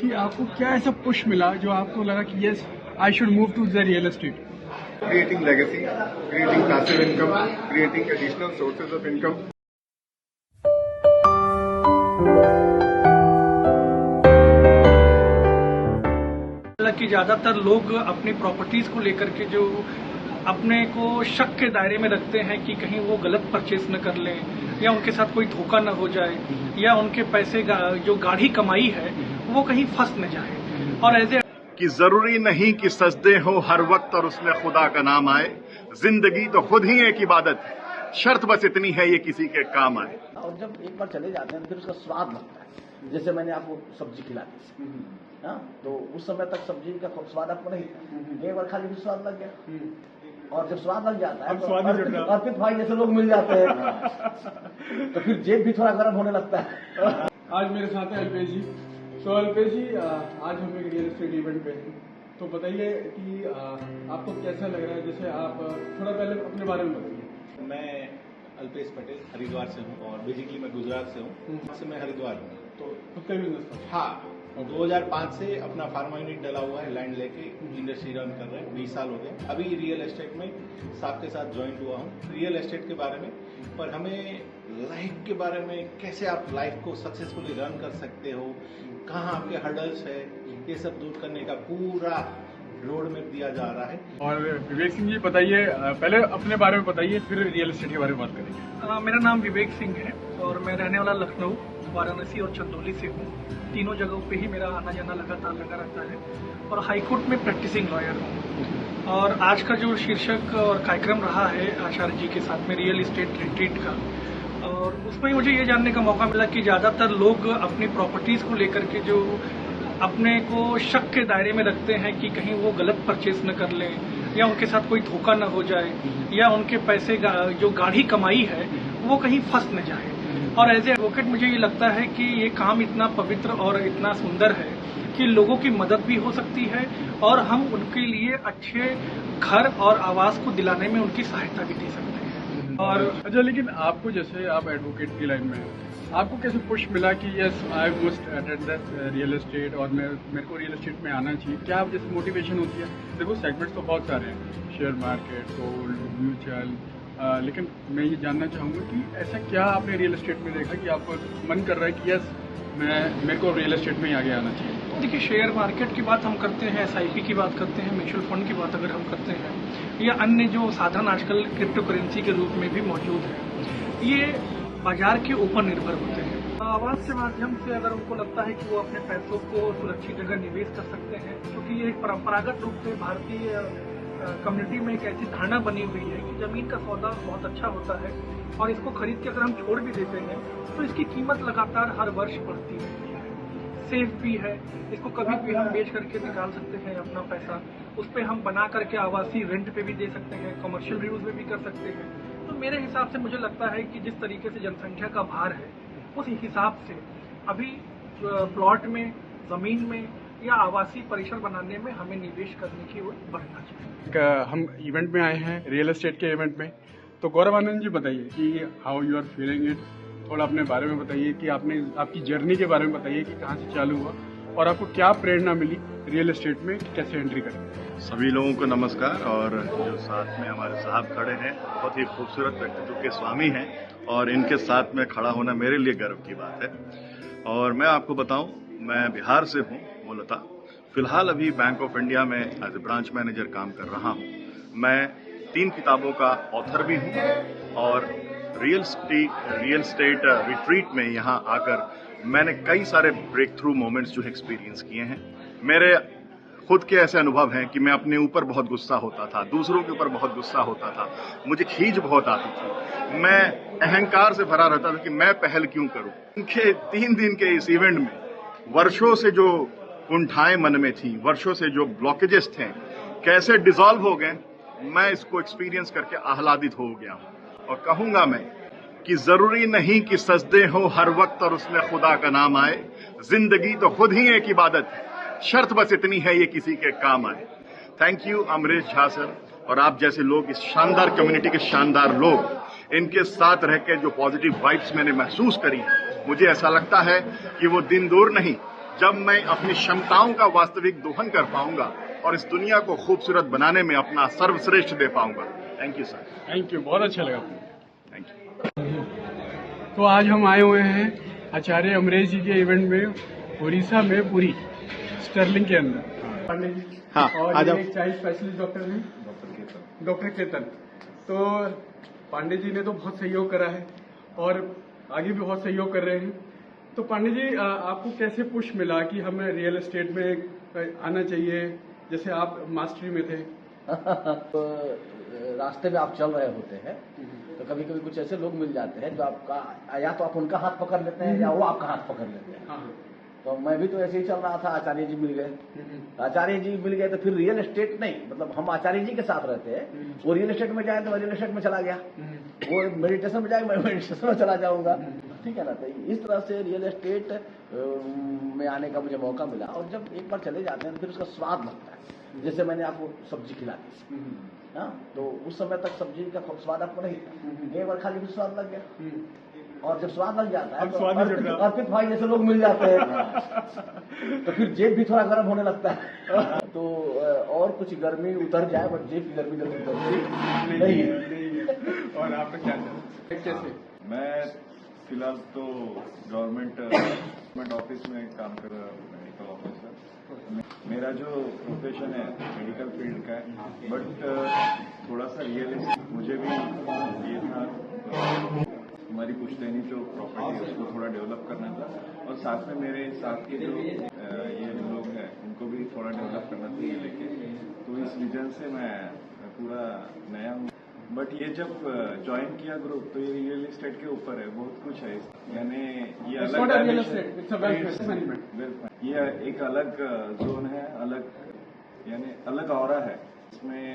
कि आपको क्या ऐसा पुश मिला जो आपको लगा कि yes I should move to the real estate? Creating legacy, creating passive income, creating additional sources of income. कि ज़्यादातर लोग अपनी प्रॉपर्टीज़ को लेकर के जो अपने को शक के दायरे में रखते हैं कि कहीं वो गलत परचेस न कर लें या उनके साथ कोई धोखा न हो जाए या उनके पैसे जो गाढ़ी कमाई है वो कहीं फंस न जाए। और ऐसे कि जरूरी नहीं कि सजदे हो हर वक्त और उसमें खुदा का नाम आए, जिंदगी तो खुद ही एक इबादत है, शर्त बस इतनी है ये किसी के काम आए। और जब एक बार चले जाते हैं तो फिर उसका स्वाद लगता है। जैसे मैंने आपको सब्जी खिलाई थी, हाँ, तो उस समय तक सब्जी का स्वाद आपको नहीं था, एक बार खाली भी स्वाद लग गया। और जब स्वाद लग जाता है तो अर्पित भाई जैसे लोग मिल जाते हैं तो फिर जेब भी थोड़ा गर्म होने लगता है। आज मेरे साथ है अल्पेश जी। तो अल्पेश जी, आज हम एक रियल एस्टेट इवेंट पे हैं, तो बताइए कि आपको कैसा लग रहा है? जैसे आप थोड़ा पहले अपने बारे में बताइए। मैं अल्पेश पटेल हरिद्वार से हूँ और बेसिकली मैं गुजरात से हूँ। से मैं हरिद्वार हूँ तो खुद का बिजनेस? हाँ, 2005 से अपना फार्मा यूनिट डला हुआ है, लैंड लेके इंडस्ट्री रन कर रहे हैं। 20 साल हो गए। अभी रियल एस्टेट में साहब के साथ ज्वाइंट हुआ हूँ रियल एस्टेट के बारे में। पर हमें लाइफ के बारे में, कैसे आप लाइफ को सक्सेसफुली रन कर सकते हो, कहाँ आपके हर्डल्स है, ये सब दूर करने का पूरा रोड मैप दिया जा रहा है। और विवेक सिंह जी बताइए, पहले अपने बारे में बताइए, फिर रियल एस्टेट के बारे में बात करेंगे। मेरा नाम विवेक सिंह है और मैं रहने वाला लखनऊ, वाराणसी और चंदौली से हूँ। तीनों जगहों पे ही मेरा आना जाना लगातार लगा रहता है और हाईकोर्ट में प्रैक्टिसिंग लॉयर हूँ। और आज का जो शीर्षक और कार्यक्रम रहा है आचार्य जी के साथ में रियल एस्टेट रिट्रीट का, और उसमें मुझे ये जानने का मौका मिला कि ज़्यादातर लोग अपनी प्रॉपर्टीज़ को लेकर के जो अपने को शक के दायरे में रखते हैं कि कहीं वो गलत परचेस न कर लें या उनके साथ कोई धोखा न हो जाए या उनके पैसे जो गाढ़ी कमाई है वो कहीं फंस न जाए। और एज ए एडवोकेट मुझे ये लगता है कि ये काम इतना पवित्र और इतना सुंदर है कि लोगों की मदद भी हो सकती है और हम उनके लिए अच्छे घर और आवास को दिलाने में उनकी सहायता भी दे सकते हैं। और अच्छा, लेकिन आपको, जैसे आप एडवोकेट की लाइन में हैं, आपको कैसे पुश मिला कि yes I must attend this real estate और मेरे को रियल एस्टेट में आना चाहिए? क्या आप जैसे मोटिवेशन होती है? देखो सेगमेंट्स तो बहुत सारे हैं, शेयर मार्केट, गोल्ड, म्यूचुअल, लेकिन मैं ये जानना चाहूँगा कि ऐसा क्या आपने रियल एस्टेट में देखा कि आपको मन कर रहा है कि यस मेरे को रियल एस्टेट में ही आगे आना चाहिए? देखिए, शेयर मार्केट की बात हम करते हैं, SIP की बात करते हैं, म्यूचुअल फंड की बात अगर हम करते हैं या अन्य जो साधन आजकल क्रिप्टो करेंसी के रूप में भी मौजूद है, ये बाजार के ऊपर निर्भर होते हैं। आवास के माध्यम से अगर उनको लगता है कि वो अपने पैसों को सुरक्षित जगह निवेश कर सकते हैं, क्योंकि ये एक परंपरागत रूप से भारतीय कम्युनिटी में एक ऐसी धारणा बनी हुई है कि जमीन का सौदा बहुत अच्छा होता है और इसको खरीद के अगर हम छोड़ भी देते हैं तो इसकी कीमत लगातार हर वर्ष बढ़ती रहती है। सेफ भी है, इसको कभी भी हम बेच करके निकाल सकते हैं अपना पैसा, उस पर हम बना करके आवासीय रेंट पे भी दे सकते हैं, कमर्शियल यूज में भी कर सकते हैं। तो मेरे हिसाब से मुझे लगता है कि जिस तरीके से जनसंख्या का भार है उस हिसाब से अभी प्लॉट में, जमीन में या आवासीय परिसर बनाने में हमें निवेश करने की ओर बढ़ना चाहिए। हम इवेंट में आए हैं, रियल एस्टेट के इवेंट में, तो गौरव आनंद जी बताइए कि how you are feeling it, थोड़ा अपने बारे में बताइए कि आपकी जर्नी के बारे में बताइए कि कहाँ से चालू हुआ और आपको क्या प्रेरणा मिली रियल एस्टेट में, कैसे एंट्री करें। सभी लोगों को नमस्कार। और जो साथ में हमारे साहब खड़े हैं, बहुत ही खूबसूरत व्यक्तित्व के स्वामी हैं और इनके साथ में खड़ा होना मेरे लिए गर्व की बात है। और मैं आपको बताऊं, मैं बिहार से हूं मूलतः। फिलहाल अभी बैंक ऑफ इंडिया में एज ए ब्रांच मैनेजर काम कर रहा हूं। मैं 3 किताबों का ऑथर भी हूं और रियल स्टेट रिट्रीट में यहाँ आकर मैंने कई सारे ब्रेक थ्रू मोमेंट्स जो एक्सपीरियंस किए हैं। मेरे खुद के ऐसे अनुभव हैं कि मैं अपने ऊपर बहुत गुस्सा होता था, दूसरों के ऊपर बहुत गुस्सा होता था, मुझे खींच बहुत आती थी, मैं अहंकार से भरा रहता था कि मैं पहल क्यों करूं। उनके 3 दिन के इस इवेंट में वर्षों से जो कुंठाएं मन में थी, वर्षों से जो ब्लॉकेजेस थे, कैसे डिसॉल्व हो गए, मैं इसको एक्सपीरियंस करके आह्लादित हो गया हूं। और कहूंगा मैं कि जरूरी नहीं कि सजदे हो हर वक्त और उसमें खुदा का नाम आए, जिंदगी तो खुद ही एक इबादत है, शर्त बस इतनी है ये किसी के काम आए। Thank you Amrish Jha sir और आप जैसे लोग, इस शानदार कम्युनिटी के शानदार लोग, इनके साथ रहकर जो पॉजिटिव वाइब्स मैंने महसूस करी, मुझे ऐसा लगता है कि वो दिन दूर नहीं, जब मैं अपनी क्षमताओं का वास्तविक दोहन कर पाऊंगा और इस दुनिया को खूबसूरत बनाने में अपना सर्वश्रेष्ठ दे पाऊंगा। Thank you sir. Thank you, बहुत अच्छा लगा। Thank you. तो आज हम आए हुए हैं आचार्य अमरेश जी के इवेंट में उड़ीसा में पुरी स्टर्लिंग के अंदर। पंडित जी हाँ, और आज ये आप- एक चाइल्ड स्पेशलिस्ट डॉक्टर हैं डॉक्टर केतन। तो पांडे जी ने तो बहुत सहयोग करा है और आगे भी बहुत सहयोग कर रहे हैं। तो पांडे जी आपको कैसे पुश मिला कि हमें रियल एस्टेट में आना चाहिए, जैसे आप मास्टरी में थे? तो रास्ते में आप चल रहे होते हैं तो कभी कभी कुछ ऐसे लोग मिल जाते हैं जो आपका या तो आप उनका हाथ पकड़ लेते हैं या वो आपका हाथ पकड़ लेते हैं। हाँ। तो मैं भी तो ऐसे ही चल रहा था, आचार्य जी मिल गए। आचार्य जी मिल गए तो फिर रियल एस्टेट नहीं, मतलब हम आचार्य जी के साथ रहते हैं। वो रियल एस्टेट में जाए तो मैं रियल एस्टेट में चला गया, वो मेडिटेशन में जाए मैं मेडिटेशन में चला जाऊंगा। ठीक है ना। तो इस तरह से रियल एस्टेट में आने का मुझे मौका मिला और जब एक बार चले जाते हैं तो फिर उसका स्वाद लगता है। जैसे मैंने आपको सब्जी खिला दी, हाँ, तो उस समय तक सब्जी का स्वाद आपको नहीं था, एक बार खाली फिर स्वाद लग गया। और जब स्वाद लग जाता है अब स्वाद ही जुड़ रहा है। अर्पित भाई जैसे लोग मिल जाते हैं तो फिर जेब भी थोड़ा गर्म होने लगता है। तो और कुछ गर्मी उतर जाए बट जेब की गर्मी जल्दी उतरती नहीं है। और आपका क्या कैसे? मैं फिलहाल तो गवर्नमेंट ऑफिस में काम कर रहा हूँ, मेडिकल ऑफिसर। मेरा जो प्रोफेशन है मेडिकल फील्ड का है, बट थोड़ा सा रियलिस्टिक मुझे भी ये था, हमारी पुश्तैनी जो प्रॉपर्टी है उसको थोड़ा डेवलप करना था और साथ में मेरे साथ के जो ये लोग हैं उनको भी थोड़ा डेवलप करना था ये लेके। तो इस विजन से मैं पूरा नया हूँ। बट ये जब ज्वाइन किया ग्रुप तो ये रियल एस्टेट के ऊपर है, बहुत कुछ है यानी ये It's अलग not a real dimension- estate, it's a wealth management. ये एक अलग जोन है, अलग यानी अलग ऑरा है। इसमें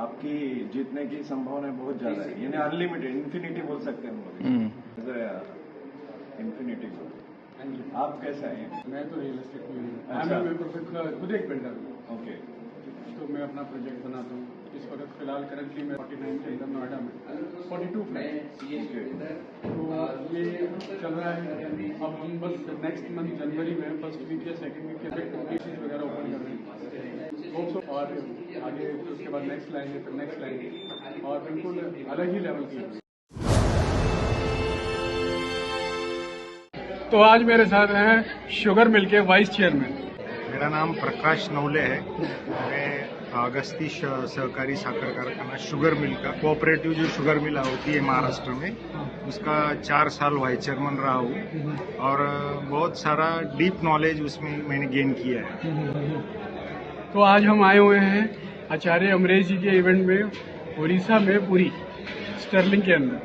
आपकी जीतने की संभावना बहुत ज्यादा है, यानी अनलिमिटेड, इन्फिनिटी बोल सकते हैं हम लोग, इन्फिनिटी। आप कैसे हैं? मैं तो रियल एस्टेट में हूँ। अच्छा। मैं प्रोफेशनल खुद एक बिल्डर हूँ। ओके। तो मैं अपना प्रोजेक्ट बनाता हूँ। इस वक्त फिलहाल करंटली मैं 49 के अंदर नोएडा में 42 फ्लैट। तो ये चल रहा है। अब हम बस नेक्स्ट मंथ जनवरी में फर्स्ट वीक या सेकंड वीक के कंपनीज वगैरह ओपन कर रहे हैं। होप्स और आगे उसके बाद नेक्स्ट लाइन है, फिर नेक्स्ट लाइन और बिल्कुल अलग ही लेवल की है। तो आज मेरे साथ हैं शुगर मिल के वाइस चेयरमैन। मेरा नाम प्रकाश नवले है। मैं अगस्ती सहकारी साकर कारखाना शुगर मिल का कोऑपरेटिव जो शुगर मिल होती है महाराष्ट्र में, उसका 4 साल वाइस चेयरमैन रहा हूँ और बहुत सारा डीप नॉलेज उसमें मैंने गेन किया है। तो आज हम आए हुए हैं आचार्य अमरेश जी के इवेंट में उड़ीसा में पुरी स्टर्लिंग के अंदर।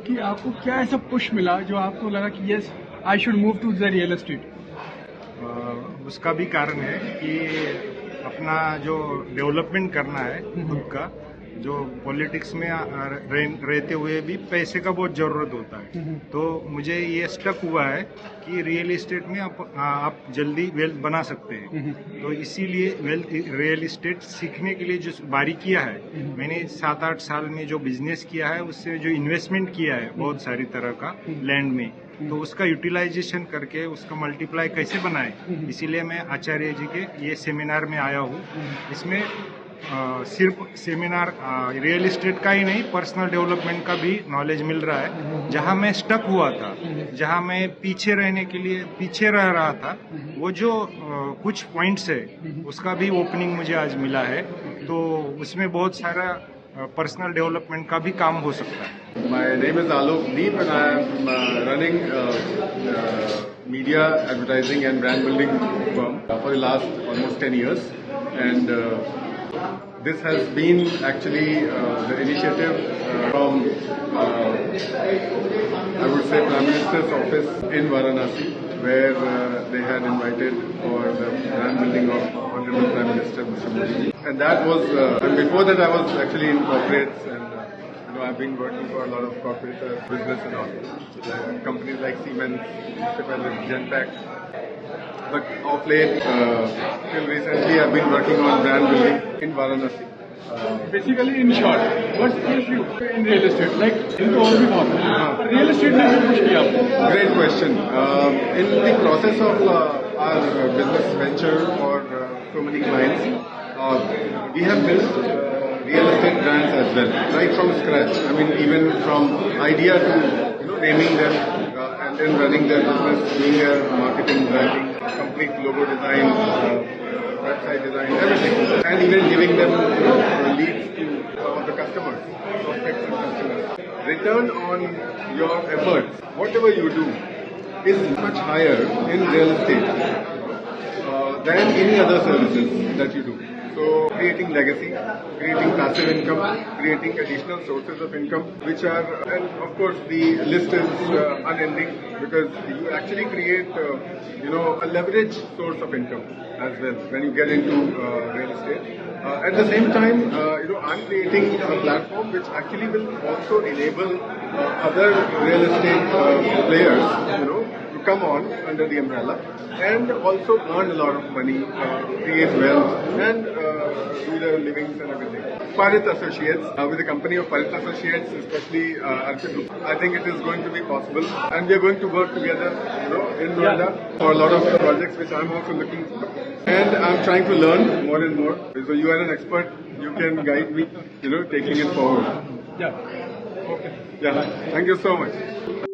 कि आपको क्या ऐसा पुश मिला जो आपको लगा कि yes I should move to the real estate? उसका भी कारण है कि अपना जो डेवलपमेंट करना है खुद का, जो पॉलिटिक्स में रहते हुए भी पैसे का बहुत जरूरत होता है। तो मुझे ये स्टक हुआ है कि रियल एस्टेट में आप जल्दी वेल्थ बना सकते हैं। तो इसीलिए रियल एस्टेट सीखने के लिए जो बारीकियां है, मैंने 7-8 साल में जो बिजनेस किया है उससे जो इन्वेस्टमेंट किया है बहुत सारी तरह का लैंड में, तो उसका यूटिलाइजेशन करके उसका मल्टीप्लाई कैसे बनाए, इसीलिए मैं आचार्य जी के ये सेमिनार में आया हूँ। इसमें सिर्फ सेमिनार रियल एस्टेट का ही नहीं, पर्सनल डेवलपमेंट का भी नॉलेज मिल रहा है। जहां मैं स्टक हुआ था, जहां मैं पीछे रहने के लिए पीछे रह रहा था, वो जो कुछ पॉइंट्स है उसका भी ओपनिंग मुझे आज मिला है। तो उसमें बहुत सारा पर्सनल डेवलपमेंट का भी काम हो सकता है। My name is Alok Deep and I am running media advertising and brand building firm for the last almost 10 years, and this has been actually the initiative from I would say Prime Minister's office in Varanasi, where they had invited for the brand building of Honorable Prime Minister Mr. Modi. And that was, and before that I was actually in corporates, and I've been working for a lot of corporate business and all, companies like Siemens, Genpact. But of late, till recently, I've been working on brand building in Varanasi. Basically in short what push you in real estate? Like इनको और भी बहुत है, real estate ने भी push किया आपको? Great question. In the process of our business venture for so many clients. We have built real estate brands as well, right from scratch. I mean, even from idea to naming them and then running their business, doing their marketing, branding, complete logo design, website design, everything, and even giving them leads to some of the customers, prospects and customers. Return on your efforts, whatever you do, is much higher in real estate than any other services that you do. So creating legacy, creating passive income, creating additional sources of income, which are, and of course the list is unending because you actually create, a leverage source of income as well when you get into real estate. At the same time, I'm creating a platform which actually will also enable other real estate players, to come on under the umbrella and also earn a lot of money, create wealth and do their livings and everything. Parit Associates, with the company of Parit Associates, especially Arpit, I think it is going to be possible and we are going to work together, in Noida for a lot of projects which I'm also looking for. And I'm trying to learn more and more. So you are an expert, you can guide me, taking it forward. Yeah. Okay. Yeah, thank you so much.